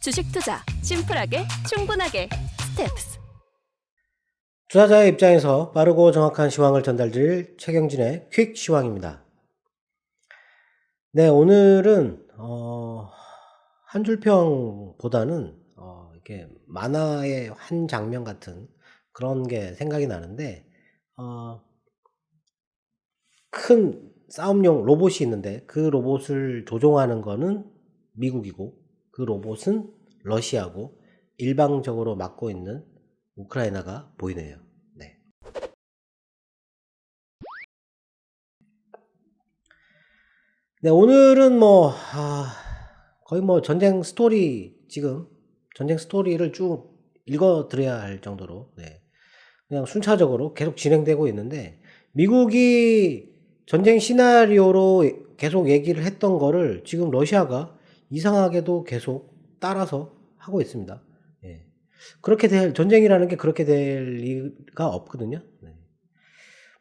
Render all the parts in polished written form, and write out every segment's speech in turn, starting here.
주식 투자 심플하게 충분하게 스텝스. 투자자의 입장에서 빠르고 정확한 시황을 전달드릴 최경진의 퀵 시황입니다. 네, 오늘은 한 줄평보다는 이렇게 만화의 한 장면 같은 그런 게 생각이 나는데, 큰 싸움용 로봇이 있는데 그 로봇을 조종하는 거는 미국이고 그 로봇은 러시아고 일방적으로 막고 있는 우크라이나가 보이네요. 네. 네, 오늘은 거의 전쟁 스토리, 지금 전쟁 스토리를 쭉 읽어 드려야 할 정도로, 네, 그냥 순차적으로 계속 진행되고 있는데, 미국이 전쟁 시나리오로 계속 얘기를 했던 거를 지금 러시아가 이상하게도 계속 따라서 하고 있습니다. 예. 전쟁이라는 게 그렇게 될 리가 없거든요. 네.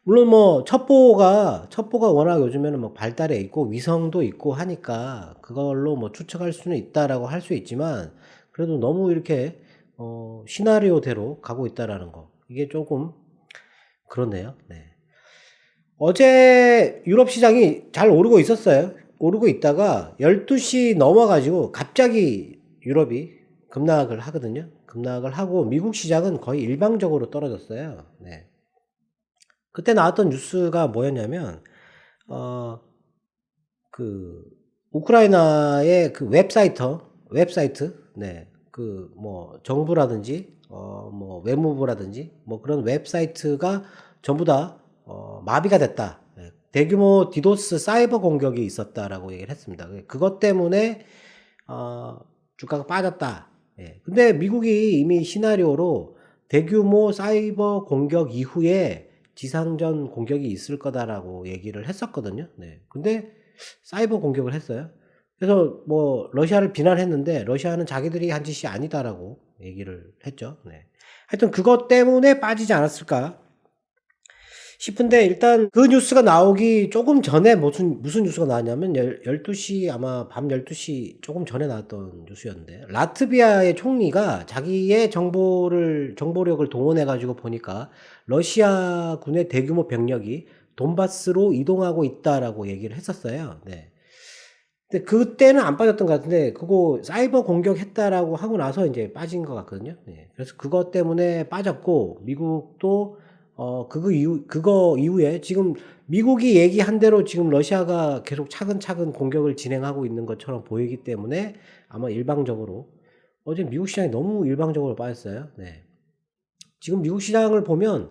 물론 첩보가 워낙 요즘에는 발달해 있고 위성도 있고 하니까 그걸로 추측할 수는 있다라고 할 수 있지만, 그래도 너무 이렇게 시나리오대로 가고 있다라는 거, 이게 조금 그렇네요. 네. 어제 유럽 시장이 잘 오르고 있었어요. 오르고 있다가 12시 넘어가지고 갑자기 유럽이 급락을 하거든요. 급락을 하고 미국 시장은 거의 일방적으로 떨어졌어요. 네. 그때 나왔던 뉴스가 뭐였냐면, 그 우크라이나의 그 웹사이트, 네, 정부라든지 외무부라든지 그런 웹사이트가 전부 다 마비가 됐다. 네, 대규모 디도스 사이버 공격이 있었다라고 얘기를 했습니다. 그것 때문에 주가가 빠졌다. 예. 근데 미국이 이미 시나리오로 대규모 사이버 공격 이후에 지상전 공격이 있을 거다라고 얘기를 했었거든요. 네. 근데 사이버 공격을 했어요. 그래서 러시아를 비난했는데 러시아는 자기들이 한 짓이 아니다라고 얘기를 했죠. 네. 하여튼 그것 때문에 빠지지 않았을까 싶은데, 일단 그 뉴스가 나오기 조금 전에 무슨 뉴스가 나왔냐면 12시, 아마 밤 12시 조금 전에 나왔던 뉴스였는데, 라트비아의 총리가 자기의 정보력을 동원해 가지고 보니까 러시아 군의 대규모 병력이 돈바스로 이동하고 있다라고 얘기를 했었어요. 네. 근데 그때는 안 빠졌던 것 같은데, 그거 사이버 공격했다라고 하고 나서 이제 빠진 것 같거든요. 네. 그래서 그것 때문에 빠졌고, 미국도 그거 이후에 지금 미국이 얘기한 대로 지금 러시아가 계속 차근차근 공격을 진행하고 있는 것처럼 보이기 때문에 아마 일방적으로, 어제 미국 시장이 너무 일방적으로 빠졌어요. 네. 지금 미국 시장을 보면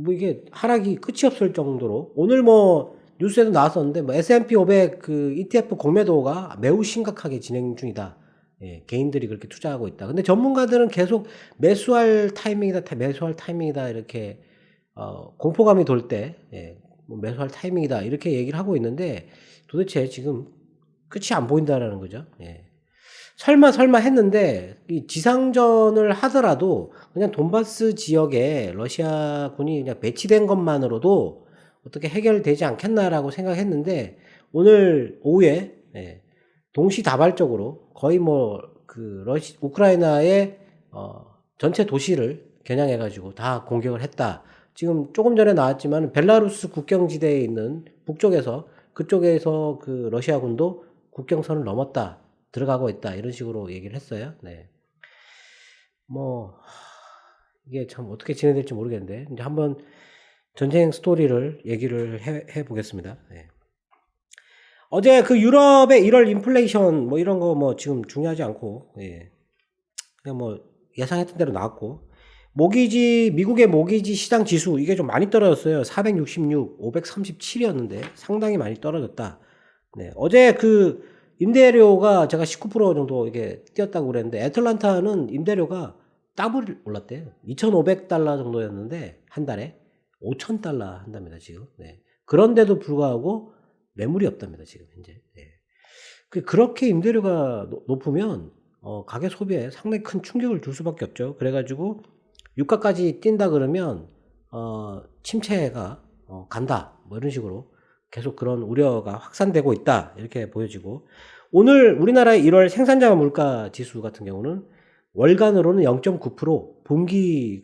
이게 하락이 끝이 없을 정도로, 오늘 뉴스에도 나왔었는데 S&P 500 그 ETF 공매도가 매우 심각하게 진행 중이다. 예, 개인들이 그렇게 투자하고 있다. 근데 전문가들은 계속 매수할 타이밍이다 이렇게 공포감이 돌 때, 예, 매수할 타이밍이다 이렇게 얘기를 하고 있는데, 도대체 지금 끝이 안 보인다라는 거죠. 예. 설마 했는데, 이 지상전을 하더라도 그냥 돈바스 지역에 러시아군이 그냥 배치된 것만으로도 어떻게 해결되지 않겠나라고 생각했는데, 오늘 오후에, 예, 동시다발적으로 거의 우크라이나의 전체 도시를 겨냥해 가지고 다 공격을 했다. 지금 조금 전에 나왔지만 벨라루스 국경지대에 있는 그쪽에서 그 러시아군도 국경선을 넘었다, 들어가고 있다, 이런 식으로 얘기를 했어요. 네. 이게 참 어떻게 진행될지 모르겠는데, 이제 한번 전쟁 스토리를 얘기를 해 보겠습니다. 네. 어제 그 유럽의 1월 인플레이션 이런 거 지금 중요하지 않고, 예, 그냥 예상했던 대로 나왔고, 미국의 모기지 시장 지수, 이게 좀 많이 떨어졌어요. 466, 537이었는데 상당히 많이 떨어졌다. 네. 어제 그 임대료가 제가 19% 정도 이게 뛰었다고 그랬는데, 애틀란타는 임대료가 더블 올랐대요. 2,500달러 정도였는데 한 달에 5,000달러 한답니다, 지금. 네. 그런데도 불구하고 매물이 없답니다, 지금 현재. 네. 그렇게 임대료가 높으면 가계 소비에 상당히 큰 충격을 줄 수밖에 없죠. 그래가지고 유가까지 뛴다 그러면 침체가 간다, 이런 식으로 계속 그런 우려가 확산되고 있다, 이렇게 보여지고, 오늘 우리나라의 1월 생산자 물가 지수 같은 경우는 월간으로는 0.9%, 분기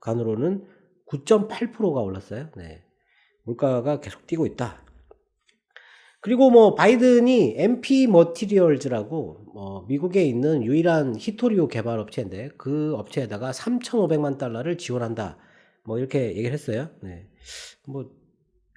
간으로는 9.8%가 올랐어요. 네. 물가가 계속 뛰고 있다. 그리고 뭐 바이든이 MP 머티리얼즈라고 미국에 있는 유일한 히토리오 개발 업체인데 그 업체에다가 3,500만 달러를 지원한다. 뭐 이렇게 얘기를 했어요. 네. 뭐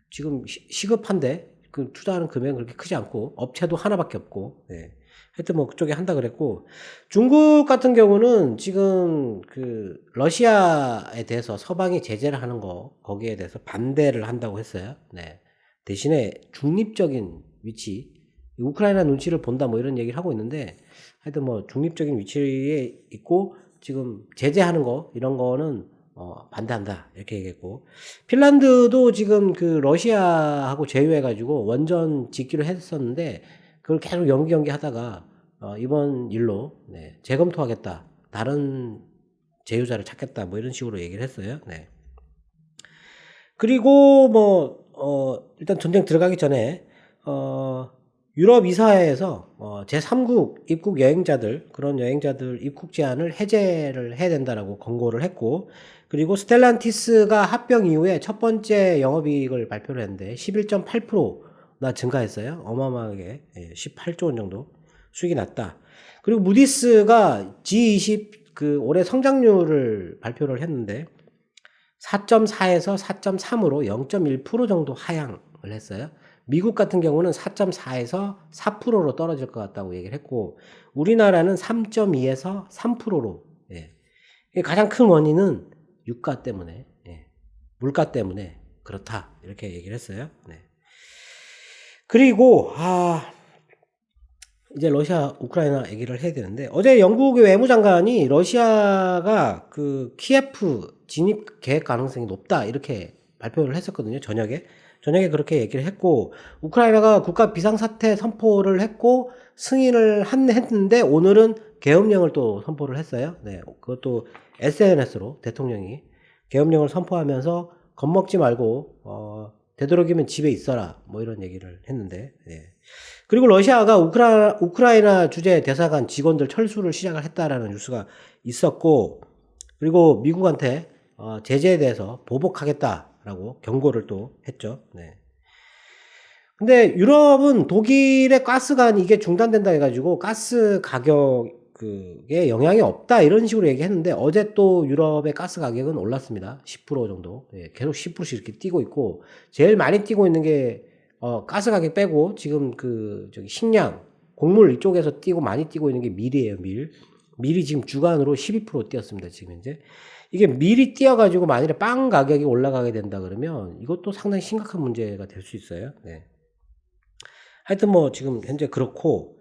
지금 시급한데 그 투자하는 금액은 그렇게 크지 않고 업체도 하나밖에 없고. 네. 하여튼 뭐 그쪽에 한다 그랬고, 중국 같은 경우는 지금 그 러시아에 대해서 서방이 제재를 하는 거 거기에 대해서 반대를 한다고 했어요. 네. 대신에 중립적인 위치, 우크라이나 눈치를 본다 뭐 이런 얘기를 하고 있는데, 하여튼 뭐 중립적인 위치에 있고 지금 제재하는 거 이런 거는 반대한다 이렇게 얘기했고, 핀란드도 지금 그 러시아하고 제휴해가지고 원전 짓기로 했었는데 그걸 계속 연기하다가 이번 일로 네, 재검토하겠다, 다른 제휴자를 찾겠다 뭐 이런 식으로 얘기를 했어요. 네. 그리고 뭐 일단 전쟁 들어가기 전에 유럽 이사회에서 제3국 입국 여행자들, 그런 여행자들 입국 제한을 해제를 해야 된다라고 권고를 했고, 그리고 스텔란티스가 합병 이후에 첫 번째 영업이익을 발표를 했는데 11.8%나 증가했어요. 어마어마하게 18조 원 정도 수익이 났다. 그리고 무디스가 G20 그 올해 성장률을 발표를 했는데 4.4에서 4.3으로 0.1% 정도 하향을 했어요. 미국 같은 경우는 4.4에서 4%로 떨어질 것 같다고 얘기를 했고, 우리나라는 3.2에서 3%로. 가장 큰 원인은 유가 때문에, 물가 때문에 그렇다 이렇게 얘기를 했어요. 네. 그리고 이제 러시아 우크라이나 얘기를 해야 되는데, 어제 영국의 외무장관이 러시아가 그 키예프 진입 계획 가능성이 높다 이렇게 발표를 했었거든요. 저녁에 그렇게 얘기를 했고, 우크라이나가 국가 비상사태 선포를 했고 승인을 했는데 오늘은 계엄령을 또 선포를 했어요. 네, 그것도 SNS로 대통령이 계엄령을 선포하면서 겁먹지 말고 되도록이면 집에 있어라 뭐 이런 얘기를 했는데, 네. 그리고 러시아가 우크라이나 주재 대사관 직원들 철수를 시작을 했다라는 뉴스가 있었고, 그리고 미국한테 제재에 대해서 보복하겠다라고 경고를 또 했죠. 네. 근데 유럽은 독일의 가스관이 이게 중단된다 해가지고 가스 가격에 영향이 없다 이런 식으로 얘기했는데, 어제 또 유럽의 가스 가격은 올랐습니다. 10% 정도. 계속 10%씩 이렇게 뛰고 있고, 제일 많이 뛰고 있는 게 가스 가격 빼고 지금 그 식량, 곡물 이쪽에서 많이 뛰고 있는 게 밀이에요. 밀이 지금 주간으로 12% 뛰었습니다. 지금 현재. 이게 밀이 뛰어가지고 만일에 빵 가격이 올라가게 된다 그러면 이것도 상당히 심각한 문제가 될 수 있어요. 네. 하여튼 뭐 지금 현재 그렇고,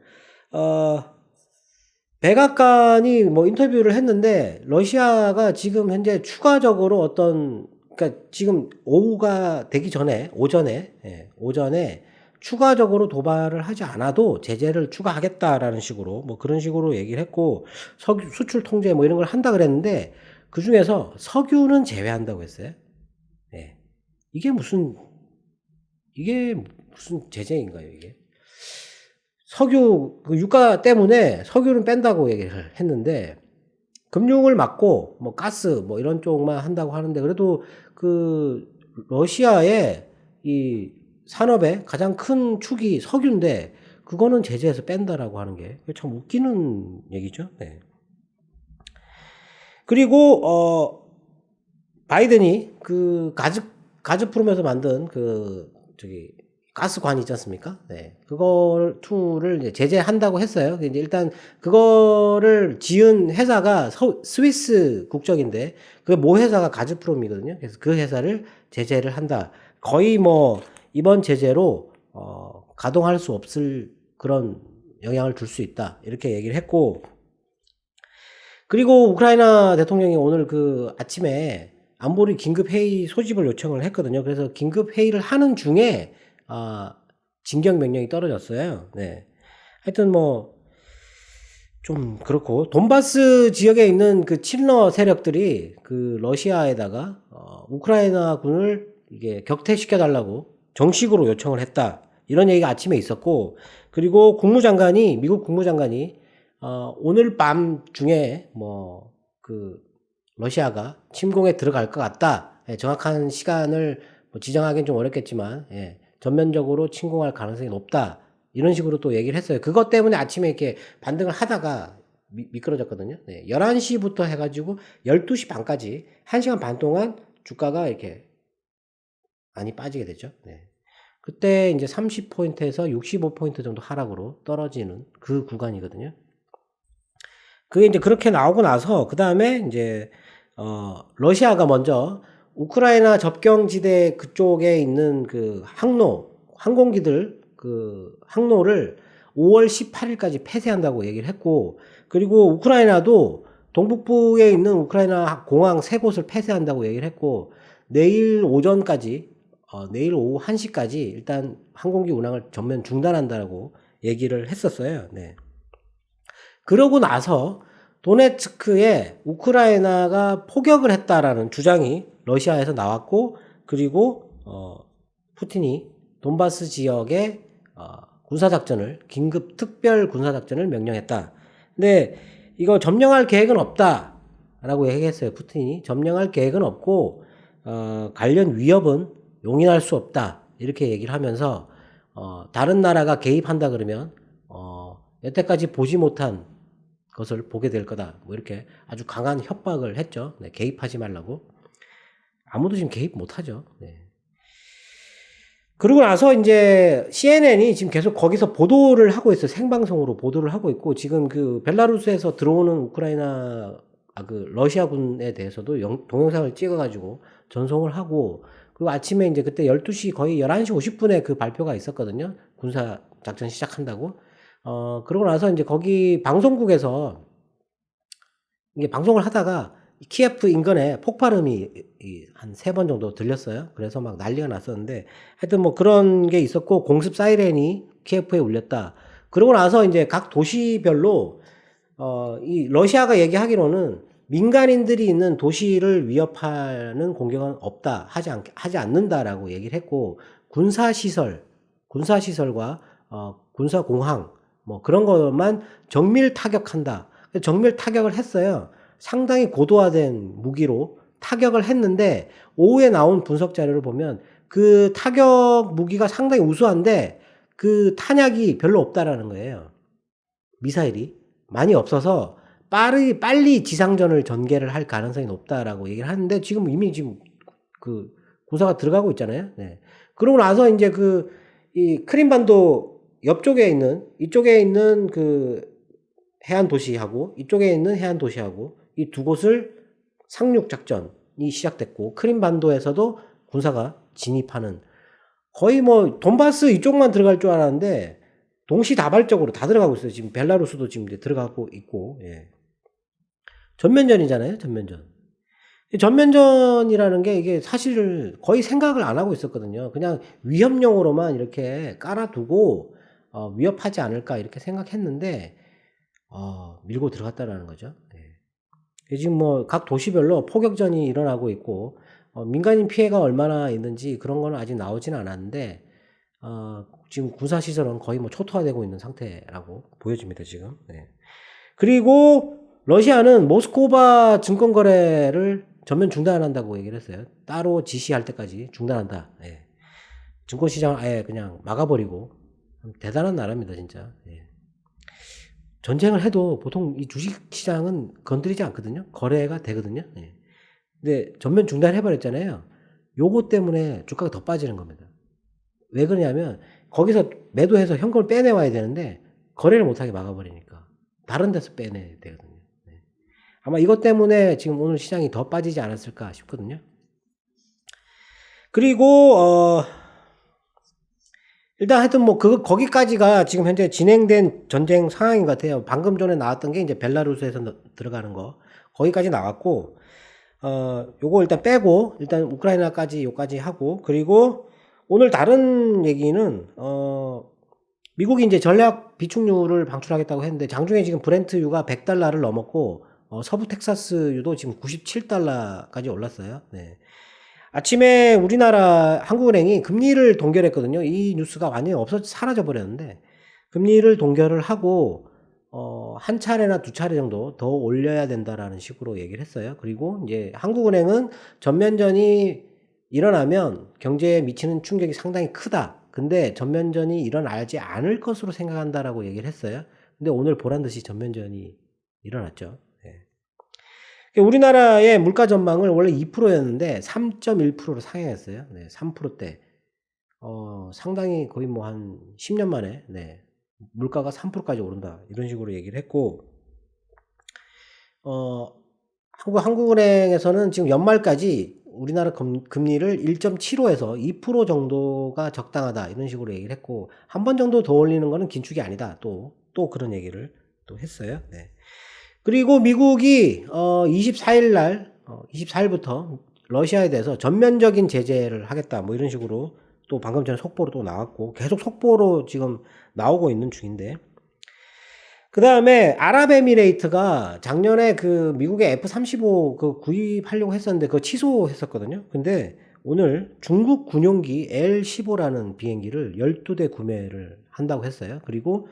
백악관이 뭐 인터뷰를 했는데 러시아가 지금 현재 추가적으로 그러니까 지금 오후가 되기 전에 오전에 추가적으로 도발을 하지 않아도 제재를 추가하겠다라는 식으로 뭐 그런 식으로 얘기를 했고, 석유 수출 통제 뭐 이런 걸 한다 그랬는데 그 중에서 석유는 제외한다고 했어요. 네. 이게 무슨 제재인가요, 이게? 석유 그 유가 때문에 석유는 뺀다고 얘기를 했는데, 금융을 막고 뭐 가스 뭐 이런 쪽만 한다고 하는데, 그래도 그 러시아의 이 산업의 가장 큰 축이 석유인데 그거는 제재해서 뺀다라고 하는 게 참 웃기는 얘기죠. 네. 그리고 바이든이 그 가즈프롬에서 만든 그 가스관 있지 않습니까? 네. 그걸 툴을 이제 제재한다고 했어요. 이제 일단 그거를 지은 회사가 스위스 국적인데 그 모 회사가 가즈프롬이거든요. 그래서 그 회사를 제재를 한다. 거의 뭐 이번 제재로 가동할 수 없을 그런 영향을 줄 수 있다. 이렇게 얘기를 했고, 그리고 우크라이나 대통령이 오늘 그 아침에 안보리 긴급 회의 소집을 요청을 했거든요. 그래서 긴급 회의를 하는 중에 진격 명령이 떨어졌어요. 네. 하여튼 뭐 좀 그렇고, 돈바스 지역에 있는 그 친러 세력들이 그 러시아에다가 우크라이나 군을 이게 격퇴시켜 달라고 정식으로 요청을 했다 이런 얘기가 아침에 있었고, 그리고 미국 국무장관이 오늘 밤 중에 러시아가 침공에 들어갈 것 같다. 예, 정확한 시간을 지정하기는 좀 어렵겠지만, 예, 전면적으로 침공할 가능성이 높다. 이런 식으로 또 얘기를 했어요. 그것 때문에 아침에 이렇게 반등을 하다가 미끄러졌거든요. 네, 11시부터 해가지고 12시 반까지 1시간 반 동안 주가가 이렇게 많이 빠지게 되죠. 네. 그때 이제 30포인트에서 65포인트 정도 하락으로 떨어지는 그 구간이거든요. 그게 이제 그렇게 나오고 나서, 그 다음에 이제, 러시아가 먼저 우크라이나 접경지대 그쪽에 있는 그 항공기들 그 항로를 5월 18일까지 폐쇄한다고 얘기를 했고, 그리고 우크라이나도 동북부에 있는 우크라이나 공항 3곳을 폐쇄한다고 얘기를 했고, 내일 오전까지, 내일 오후 1시까지 일단 항공기 운항을 전면 중단한다고 얘기를 했었어요. 네. 그러고 나서 도네츠크에 우크라이나가 포격을 했다라는 주장이 러시아에서 나왔고, 그리고 푸틴이 돈바스 지역에 긴급 특별 군사작전을 명령했다. 근데 이거 점령할 계획은 없다라고 얘기했어요. 푸틴이 점령할 계획은 없고 관련 위협은 용인할 수 없다, 이렇게 얘기를 하면서 다른 나라가 개입한다 그러면 여태까지 보지 못한 것을 보게 될 거다, 이렇게 아주 강한 협박을 했죠. 네, 개입하지 말라고. 아무도 지금 개입 못하죠. 네. 그러고 나서 이제 CNN이 지금 계속 거기서 보도를 하고 있어요. 생방송으로 보도를 하고 있고, 지금 그 벨라루스에서 들어오는 러시아군에 대해서도 동영상을 찍어가지고 전송을 하고, 그리고 아침에 이제 그때 12시 거의 11시 50분에 그 발표가 있었거든요. 군사 작전 시작한다고. 그러고 나서 이제 거기 방송국에서 이게 방송을 하다가 키예프 인근에 폭발음이 한 3번 정도 들렸어요. 그래서 막 난리가 났었는데, 하여튼 그런 게 있었고, 공습 사이렌이 키예프에 울렸다. 그러고 나서 이제 각 도시별로 이 러시아가 얘기하기로는 민간인들이 있는 도시를 위협하는 공격은 없다, 하지 않는다라고 얘기를 했고, 군사시설과 군사공항 그런 것만 정밀 타격한다. 정밀 타격을 했어요. 상당히 고도화된 무기로 타격을 했는데, 오후에 나온 분석 자료를 보면 그 타격 무기가 상당히 우수한데 그 탄약이 별로 없다라는 거예요. 미사일이 많이 없어서 빨리 지상전을 전개를 할 가능성이 높다라고 얘기를 하는데, 이미 그 군사가 들어가고 있잖아요. 네. 그러고 나서 이제 이 크림반도 이쪽에 있는 그 해안 도시하고 이쪽에 있는 해안 도시하고 이 두 곳을 상륙 작전이 시작됐고, 크림반도에서도 군사가 진입하는, 거의 돈바스 이쪽만 들어갈 줄 알았는데 동시다발적으로 다 들어가고 있어요. 지금 벨라루스도 지금 이제 들어가고 있고, 예. 전면전이잖아요, 전면전. 전면전이라는 게 이게 사실 거의 생각을 안 하고 있었거든요. 그냥 위협용으로만 이렇게 깔아두고 위협하지 않을까 이렇게 생각했는데 밀고 들어갔다라는 거죠. 네. 지금 각 도시별로 포격전이 일어나고 있고, 민간인 피해가 얼마나 있는지 그런 거는 아직 나오지는 않았는데, 지금 군사시설은 거의 초토화되고 있는 상태라고 보여집니다, 지금. 네. 그리고 러시아는 모스크바 증권거래를 전면 중단한다고 얘기를 했어요. 따로 지시할 때까지 중단한다. 네. 증권시장을 아예 그냥 막아버리고. 대단한 나라입니다, 진짜. 네. 전쟁을 해도 보통 이 주식시장은 건드리지 않거든요. 거래가 되거든요. 네. 근데 전면 중단해버렸잖아요. 요거 때문에 주가가 더 빠지는 겁니다. 왜 그러냐면 거기서 매도해서 현금을 빼내와야 되는데 거래를 못하게 막아버리니까 다른 데서 빼내야 되거든요. 네. 아마 이것 때문에 지금 오늘 시장이 더 빠지지 않았을까 싶거든요. 그리고 일단 하여튼 거기까지가 지금 현재 진행된 전쟁 상황인 것 같아요. 방금 전에 나왔던 게 이제 벨라루스에서 들어가는 거, 거기까지 나왔고, 요거 일단 빼고, 일단 우크라이나까지 요까지 하고, 그리고 오늘 다른 얘기는, 미국이 이제 전략 비축유를 방출하겠다고 했는데, 장중에 지금 브렌트유가 $100를 넘었고, 서부 텍사스유도 지금 $97까지 올랐어요. 네. 아침에 우리나라 한국은행이 금리를 동결했거든요. 이 뉴스가 완전히 사라져 버렸는데 금리를 동결을 하고 한 차례나 두 차례 정도 더 올려야 된다라는 식으로 얘기를 했어요. 그리고 이제 한국은행은 전면전이 일어나면 경제에 미치는 충격이 상당히 크다. 근데 전면전이 일어나지 않을 것으로 생각한다라고 얘기를 했어요. 근데 오늘 보란 듯이 전면전이 일어났죠. 예. 우리나라의 물가 전망을 원래 2%였는데 3.1%로 상향했어요. 네, 3%대. 상당히 거의 뭐 한 10년 만에, 네, 물가가 3%까지 오른다. 이런 식으로 얘기를 했고, 한국은행에서는 지금 연말까지 우리나라 금리를 1.75에서 2% 정도가 적당하다. 이런 식으로 얘기를 했고, 한 번 정도 더 올리는 거는 긴축이 아니다. 또 그런 얘기를 또 했어요. 네. 그리고 미국이 24일 날 24일부터 러시아에 대해서 전면적인 제재를 하겠다 뭐 이런 식으로 또 방금 전에 속보로 또 나왔고 계속 속보로 지금 나오고 있는 중인데, 그 다음에 아랍에미레이트가 작년에 그 미국의 F-35 그 구입하려고 했었는데 그거 취소했었거든요. 근데 오늘 중국 군용기 L-15라는 비행기를 12대 구매를 한다고 했어요. 그리고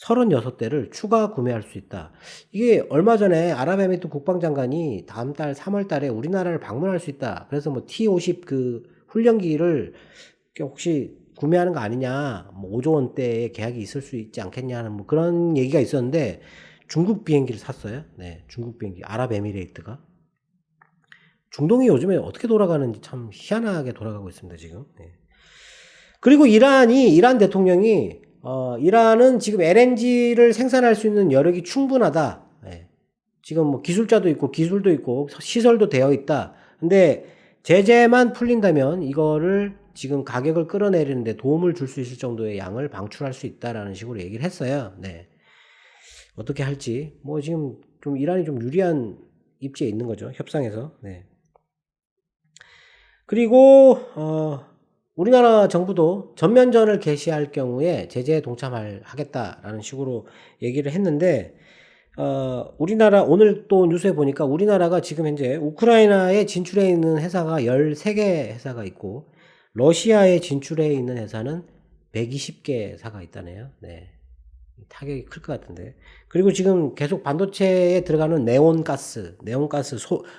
36대를 추가 구매할 수 있다. 이게 얼마 전에 아랍에미리트 국방장관이 다음 달 3월 달에 우리나라를 방문할 수 있다. 그래서 뭐 T-50 그 훈련기를 혹시 구매하는 거 아니냐, 뭐 5조 원대의 계약이 있을 수 있지 않겠냐 하는 뭐 그런 얘기가 있었는데 중국 비행기를 샀어요. 네, 중국 비행기. 아랍에미레이트가. 중동이 요즘에 어떻게 돌아가는지 참 희한하게 돌아가고 있습니다, 지금. 네. 그리고 이란 대통령이 이란은 지금 LNG를 생산할 수 있는 여력이 충분하다. 예. 지금 뭐 기술자도 있고 기술도 있고 시설도 되어 있다. 근데 제재만 풀린다면 이거를 지금 가격을 끌어내리는데 도움을 줄 수 있을 정도의 양을 방출할 수 있다라는 식으로 얘기를 했어요. 네. 어떻게 할지 뭐 지금 좀 이란이 좀 유리한 입지에 있는 거죠. 협상에서. 네. 그리고 우리나라 정부도 전면전을 개시할 경우에 제재에 동참하겠다라는 식으로 얘기를 했는데, 우리나라 오늘 또 뉴스에 보니까 우리나라가 지금 현재 우크라이나에 진출해 있는 회사가 13개 회사가 있고 러시아에 진출해 있는 회사는 120개 회사가 있다네요. 네. 타격이 클 것 같은데. 그리고 지금 계속 반도체에 들어가는 네온가스,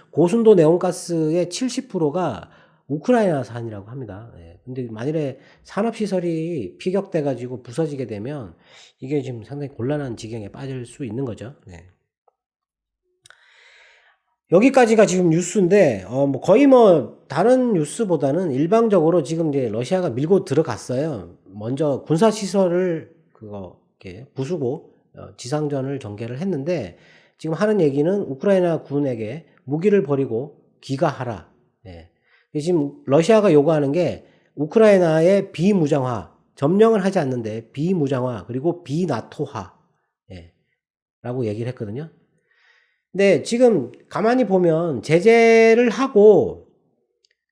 고순도 네온가스의 70%가 우크라이나산이라고 합니다. 예. 근데 만일에 산업시설이 피격돼가지고 부서지게 되면 이게 지금 상당히 곤란한 지경에 빠질 수 있는 거죠. 네. 여기까지가 지금 뉴스인데, 뭐 거의 뭐 다른 뉴스보다는 일방적으로 지금 이제 러시아가 밀고 들어갔어요. 먼저 군사시설을 이렇게 부수고, 지상전을 전개를 했는데, 지금 하는 얘기는 우크라이나 군에게 무기를 버리고 귀가하라. 예. 지금 러시아가 요구하는 게 우크라이나의 비무장화, 점령을 하지 않는데 비무장화, 그리고 비나토화, 예. 라고 얘기를 했거든요. 근데 지금 가만히 보면 제재를 하고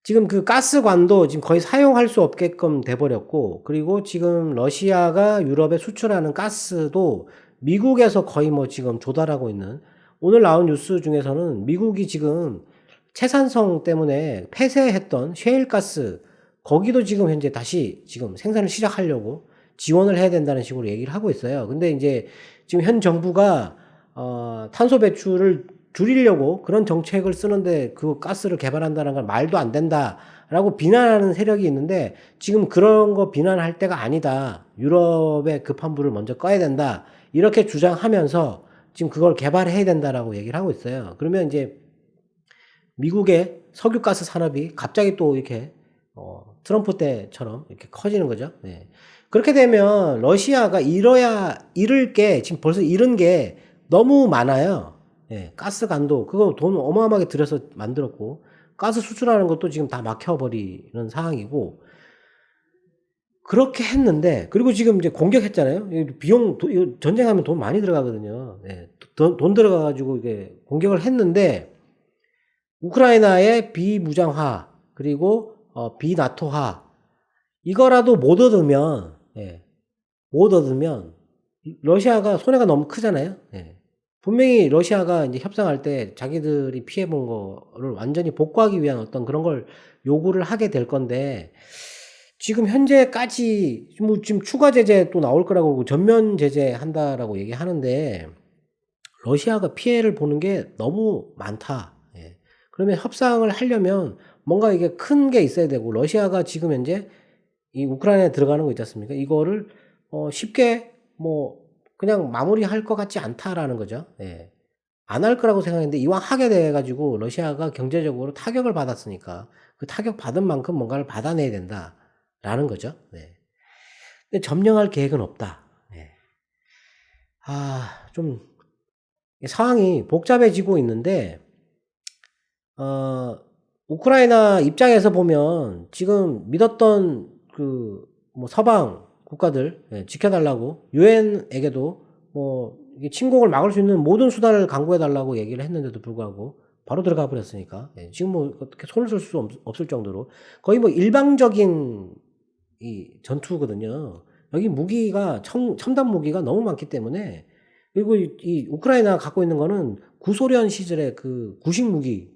지금 그 가스관도 지금 거의 사용할 수 없게끔 돼버렸고, 그리고 지금 러시아가 유럽에 수출하는 가스도 미국에서 거의 뭐 지금 조달하고 있는, 오늘 나온 뉴스 중에서는 미국이 지금 채산성 때문에 폐쇄했던 셰일가스 거기도 지금 현재 다시 지금 생산을 시작하려고 지원을 해야 된다는 식으로 얘기를 하고 있어요. 근데 이제 지금 현 정부가 탄소 배출을 줄이려고 그런 정책을 쓰는데 그 가스를 개발한다는 건 말도 안 된다라고 비난하는 세력이 있는데, 지금 그런 거 비난할 때가 아니다. 유럽의 급한 불을 먼저 꺼야 된다. 이렇게 주장하면서 지금 그걸 개발해야 된다라고 얘기를 하고 있어요. 그러면 이제 미국의 석유가스 산업이 갑자기 또 이렇게 트럼프 때처럼 이렇게 커지는 거죠. 네. 그렇게 되면 러시아가 잃을 게 지금 벌써 잃은 게 너무 많아요. 예, 가스관도 그거 돈 어마어마하게 들여서 만들었고, 가스 수출하는 것도 지금 다 막혀버리는 상황이고, 그렇게 했는데, 그리고 지금 이제 공격했잖아요. 전쟁하면 돈 많이 들어가거든요. 예, 돈 들어가가지고 이게 공격을 했는데, 우크라이나의 비무장화, 그리고 비나토화, 이거라도 못 얻으면, 예, 못 얻으면 러시아가 손해가 너무 크잖아요. 예. 분명히 러시아가 이제 협상할 때 자기들이 피해본 거를 완전히 복구하기 위한 어떤 그런 걸 요구를 하게 될 건데, 지금 현재까지 뭐 지금 추가 제재 또 나올 거라고 그러고 전면 제재한다라고 얘기하는데, 러시아가 피해를 보는 게 너무 많다. 예. 그러면 협상을 하려면 뭔가 이게 큰 게 있어야 되고, 러시아가 지금 현재 이 우크라이나에 들어가는 거 있지 않습니까? 이거를 쉽게 뭐 그냥 마무리할 것 같지 않다라는 거죠. 예. 안 할 거라고 생각했는데 이왕 하게 돼 가지고 러시아가 경제적으로 타격을 받았으니까 그 타격 받은 만큼 뭔가를 받아내야 된다라는 거죠. 네. 근데 점령할 계획은 없다. 네. 좀 상황이 복잡해지고 있는데, 어 우크라이나 입장에서 보면 지금 믿었던 그 뭐 서방 국가들, 예, 지켜달라고 유엔에게도 뭐 이게 침공을 막을 수 있는 모든 수단을 강구해 달라고 얘기를 했는데도 불구하고 바로 들어가 버렸으니까, 예, 지금 뭐 어떻게 손을 쓸 수 없을 정도로 거의 뭐 일방적인 이 전투거든요. 여기 무기가 첨단 무기가 너무 많기 때문에, 그리고 이 우크라이나가 갖고 있는 거는 구소련 시절의 그 구식 무기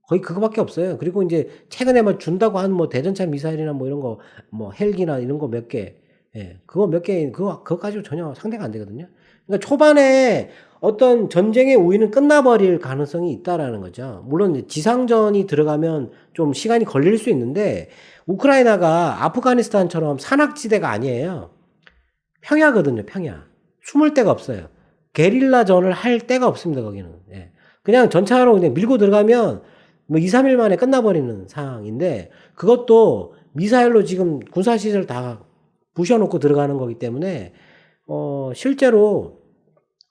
거의 그거밖에 없어요. 그리고 인제 최근에 뭐 준다고 한 뭐 대전차 미사일이나 뭐 이런 거 뭐 헬기나 이런 거 몇 개, 예, 그거 몇 개, 그거 가지고 전혀 상대가 안 되거든요. 그러니까 초반에 어떤 전쟁의 우위는 끝나버릴 가능성이 있다라는 거죠. 물론 이제 지상전이 들어가면 좀 시간이 걸릴 수 있는데, 우크라이나가 아프가니스탄처럼 산악지대가 아니에요. 평야거든요, 평야. 숨을 데가 없어요. 게릴라전을 할 데가 없습니다, 거기는. 예. 그냥 전차로 그냥 밀고 들어가면 뭐 2-3일 만에 끝나버리는 상황인데, 그것도 미사일로 지금 군사시설 다 부셔놓고 들어가는 거기 때문에, 실제로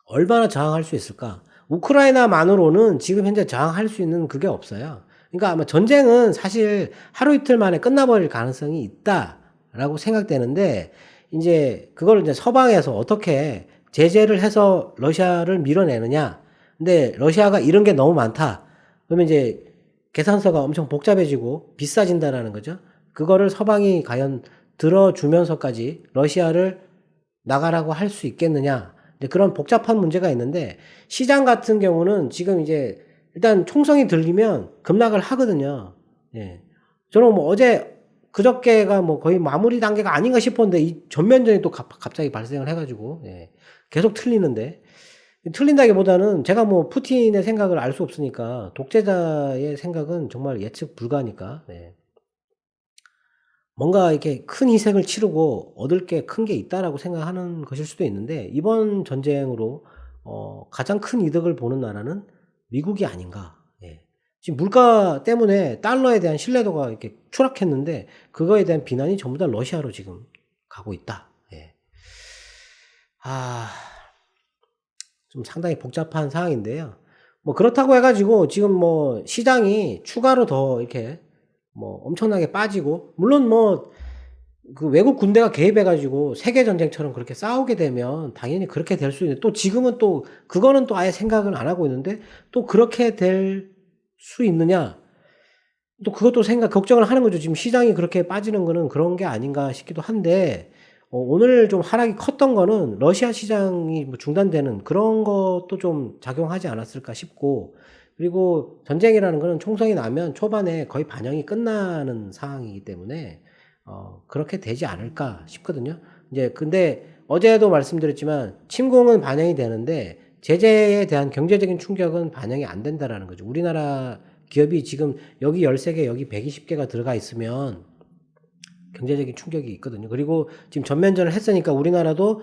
얼마나 저항할 수 있을까? 우크라이나만으로는 지금 현재 저항할 수 있는 그게 없어요. 그러니까 아마 전쟁은 사실 하루 이틀 만에 끝나버릴 가능성이 있다라고 생각되는데, 이제 그걸 이제 서방에서 어떻게 제재를 해서 러시아를 밀어내느냐. 근데 러시아가 이런 게 너무 많다. 그러면 이제 계산서가 엄청 복잡해지고 비싸진다라는 거죠. 그거를 서방이 과연 들어주면서까지 러시아를 나가라고 할 수 있겠느냐. 이제 그런 복잡한 문제가 있는데, 시장 같은 경우는 지금 이제 일단 총성이 들리면 급락을 하거든요. 예. 저는 뭐 그저께가 뭐 거의 마무리 단계가 아닌가 싶었는데 이 전면전이 또 갑자기 발생을 해가지고, 예, 계속 틀리는데, 틀린다기보다는 제가 뭐 푸틴의 생각을 알 수 없으니까, 독재자의 생각은 정말 예측 불가니까, 예, 뭔가 이렇게 큰 희생을 치르고 얻을 게 큰 게 있다라고 생각하는 것일 수도 있는데, 이번 전쟁으로 가장 큰 이득을 보는 나라는 미국이 아닌가. 예. 지금 물가 때문에 달러에 대한 신뢰도가 이렇게 추락했는데 그거에 대한 비난이 전부 다 러시아로 지금 가고 있다. 예. 좀 상당히 복잡한 상황인데요. 뭐 그렇다고 해가지고 지금 뭐 시장이 추가로 더 이렇게 뭐 엄청나게 빠지고, 물론 뭐 그 외국 군대가 개입해가지고 세계 전쟁처럼 그렇게 싸우게 되면 당연히 그렇게 될 수 있는데, 또 지금은 또 그거는 또 아예 생각을 안 하고 있는데 또 그렇게 될 수 있느냐, 또 그것도 걱정을 하는 거죠. 지금 시장이 그렇게 빠지는 거는 그런 게 아닌가 싶기도 한데, 오늘 좀 하락이 컸던 거는 러시아 시장이 뭐 중단되는 그런 것도 좀 작용하지 않았을까 싶고, 그리고 전쟁이라는 거는 총성이 나면 초반에 거의 반영이 끝나는 상황이기 때문에 그렇게 되지 않을까 싶거든요. 이제 근데 어제도 말씀드렸지만 침공은 반영이 되는데 제재에 대한 경제적인 충격은 반영이 안 된다라는 거죠. 우리나라 기업이 지금 여기 13개, 여기 120개가 들어가 있으면 경제적인 충격이 있거든요. 그리고 지금 전면전을 했으니까 우리나라도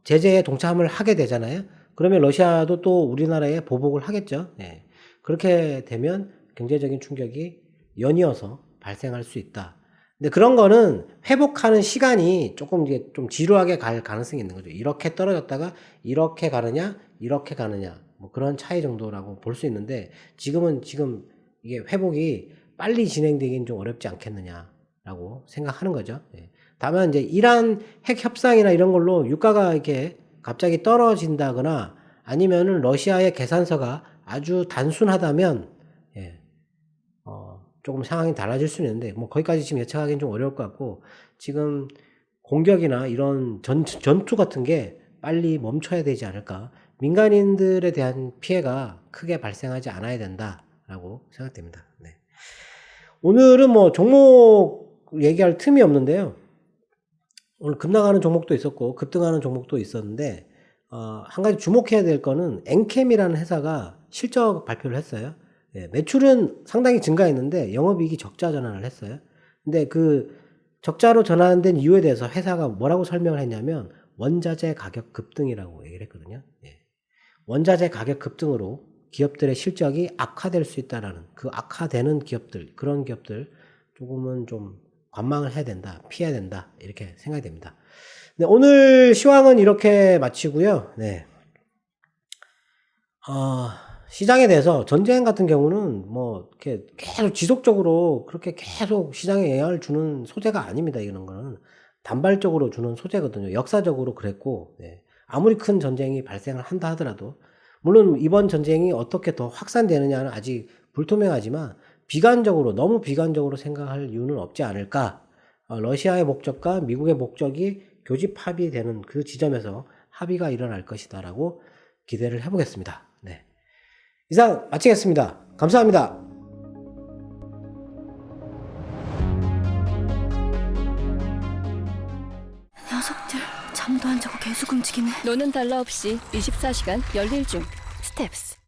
제재에 동참을 하게 되잖아요. 그러면 러시아도 또 우리나라에 보복을 하겠죠. 예. 그렇게 되면 경제적인 충격이 연이어서 발생할 수 있다. 근데 그런 거는 회복하는 시간이 조금 이제 좀 지루하게 갈 가능성이 있는 거죠. 이렇게 떨어졌다가 이렇게 가느냐, 이렇게 가느냐, 뭐 그런 차이 정도라고 볼 수 있는데, 지금 이게 회복이 빨리 진행되긴 좀 어렵지 않겠느냐라고 생각하는 거죠. 예. 다만 이제 이란 핵 협상이나 이런 걸로 유가가 이렇게 갑자기 떨어진다거나 아니면은 러시아의 계산서가 아주 단순하다면, 예, 조금 상황이 달라질 수는 있는데, 뭐 거기까지 지금 예측하기는 좀 어려울 것 같고, 지금 공격이나 이런 전투 같은 게 빨리 멈춰야 되지 않을까. 민간인들에 대한 피해가 크게 발생하지 않아야 된다라고 생각됩니다. 네. 오늘은 뭐 종목 얘기할 틈이 없는데요. 오늘 급락하는 종목도 있었고 급등하는 종목도 있었는데 한 가지 주목해야 될 거는 엔캠이라는 회사가 실적 발표를 했어요. 예, 매출은 상당히 증가했는데 영업이익이 적자 전환을 했어요. 근데 그 적자로 전환된 이유에 대해서 회사가 뭐라고 설명을 했냐면 원자재 가격 급등이라고 얘기를 했거든요. 예. 원자재 가격 급등으로 기업들의 실적이 악화될 수 있다라는 그 악화되는 기업들, 그런 기업들 조금은 좀 관망을 해야 된다, 피해야 된다 이렇게 생각이 됩니다. 네, 오늘 시황은 이렇게 마치고요. 네. 시장에 대해서 전쟁 같은 경우는 뭐 이렇게 계속 지속적으로 그렇게 계속 시장에 영향을 주는 소재가 아닙니다. 이런 거는 단발적으로 주는 소재거든요. 역사적으로 그랬고, 네. 아무리 큰 전쟁이 발생을 한다 하더라도 물론 이번 전쟁이 어떻게 더 확산되느냐는 아직 불투명하지만 비관적으로 너무 비관적으로 생각할 이유는 없지 않을까. 러시아의 목적과 미국의 목적이 교집 합의되는 그 지점에서 합의가 일어날 것이다라고 기대를 해보겠습니다. 네. 이상 마치겠습니다. 감사합니다. 녀석들 잠도 안 자고 계속 움직이네. 노는 달러 없이 24시간 열일 중. 스텝스.